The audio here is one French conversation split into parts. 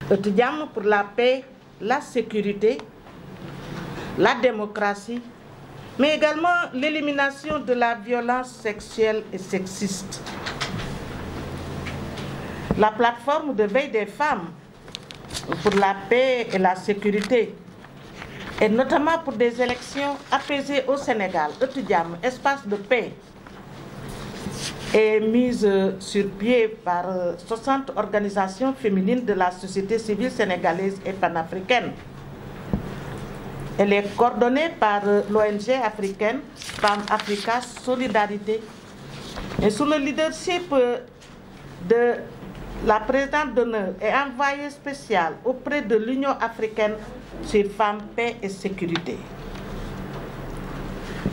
Étudiants pour la paix, la sécurité, la démocratie, mais également l'élimination de la violence sexuelle et sexiste. La plateforme de veille des femmes pour la paix et la sécurité, et notamment pour des élections apaisées au Sénégal, Étudiants, espace de paix, est mise sur pied par 60 organisations féminines de la société civile sénégalaise et panafricaine. Elle est coordonnée par l'ONG africaine Femmes Africa Solidarité et sous le leadership de la présidente d'honneur et envoyée spéciale auprès de l'Union africaine sur Femmes, Paix et Sécurité.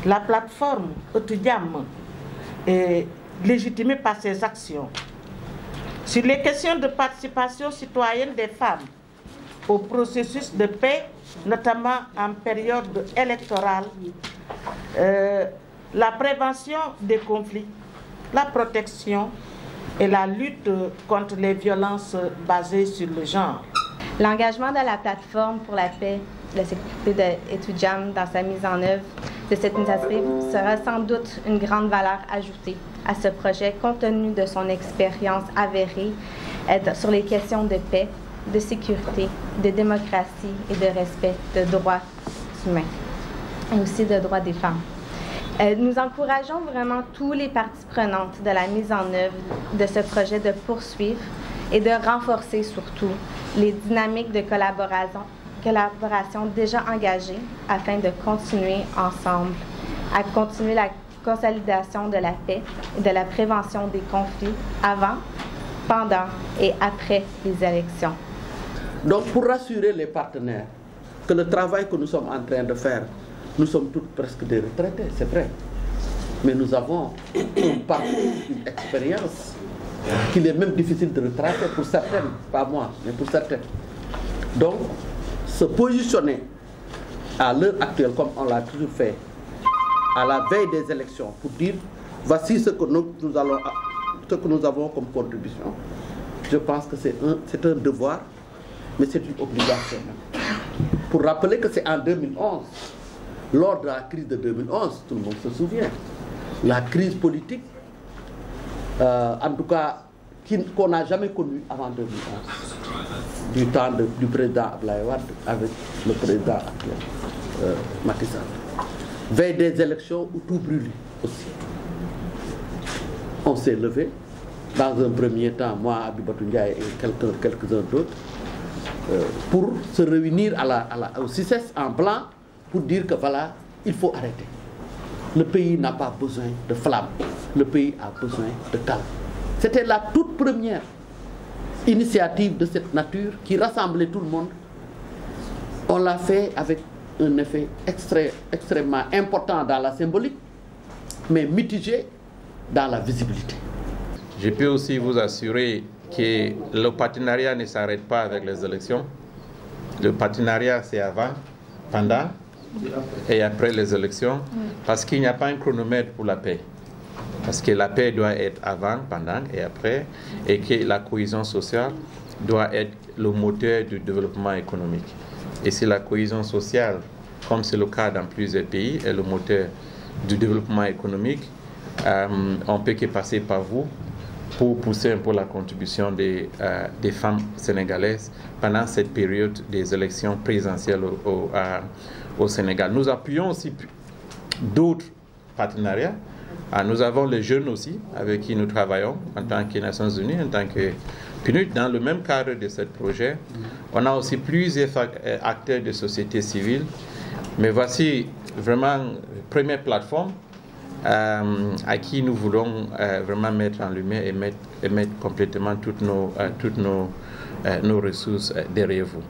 La plateforme Étudiants est légitimée par ses actions sur les questions de participation citoyenne des femmes au processus de paix, notamment en période électorale, la prévention des conflits, la protection et la lutte contre les violences basées sur le genre. L'engagement de la plateforme pour la paix et la sécurité d'étudiants dans sa mise en œuvre de cette initiative sera sans doute une grande valeur ajoutée à ce projet compte tenu de son expérience avérée sur les questions de paix, de sécurité, de démocratie et de respect de droits humains et aussi de droits des femmes. Nous encourageons vraiment tous les parties prenantes de la mise en œuvre de ce projet de poursuivre et de renforcer surtout les dynamiques de collaboration déjà engagées afin de continuer ensemble à continuer la consolidation de la paix et de la prévention des conflits avant, pendant et après les élections. Donc pour rassurer les partenaires que le travail que nous sommes en train de faire, nous sommes toutes presque des retraités, c'est vrai. Mais nous avons un parcours, une expérience qu'il est même difficile de retracer pour certaines, pas moi, mais pour certaines. Donc, se positionner à l'heure actuelle, comme on l'a toujours fait, à la veille des élections, pour dire voici ce que nous avons comme contribution, je pense que c'est un devoir, mais c'est une obligation. Pour rappeler que c'est en 2011, lors de la crise de 2011, tout le monde se souvient, la crise politique, en tout cas, qu'on n'a jamais connue avant 2011, du temps du président Abdoulaye Wade avec le président actuel, Macky Sall. Veille des élections où tout brûle aussi. On s'est levé, dans un premier temps, moi, Abibatou Ndiaye et quelques-uns d'autres, pour se réunir au CICES en blanc pour dire que voilà, il faut arrêter. Le pays n'a pas besoin de flammes, le pays a besoin de calme. C'était la toute première initiative de cette nature qui rassemblait tout le monde. On l'a fait avec un effet extrêmement important dans la symbolique, mais mitigé dans la visibilité. Je peux aussi vous assurer que le partenariat ne s'arrête pas avec les élections. Le partenariat, c'est avant, pendant et après les élections, parce qu'il n'y a pas un chronomètre pour la paix. Parce que la paix doit être avant, pendant et après, et que la cohésion sociale doit être le moteur du développement économique. Et c'est la cohésion sociale, comme c'est le cas dans plusieurs pays, est le moteur du développement économique. On ne peut que passer par vous pour pousser un peu la contribution des femmes sénégalaises pendant cette période des élections présidentielles au Sénégal. Nous appuyons aussi d'autres partenariats. Nous avons les jeunes aussi, avec qui nous travaillons en tant que Nations Unies, en tant que PNUD, dans le même cadre de ce projet. On a aussi plusieurs acteurs de société civile, mais voici vraiment une première plateforme à qui nous voulons vraiment mettre en lumière et mettre complètement toutes nos ressources derrière vous.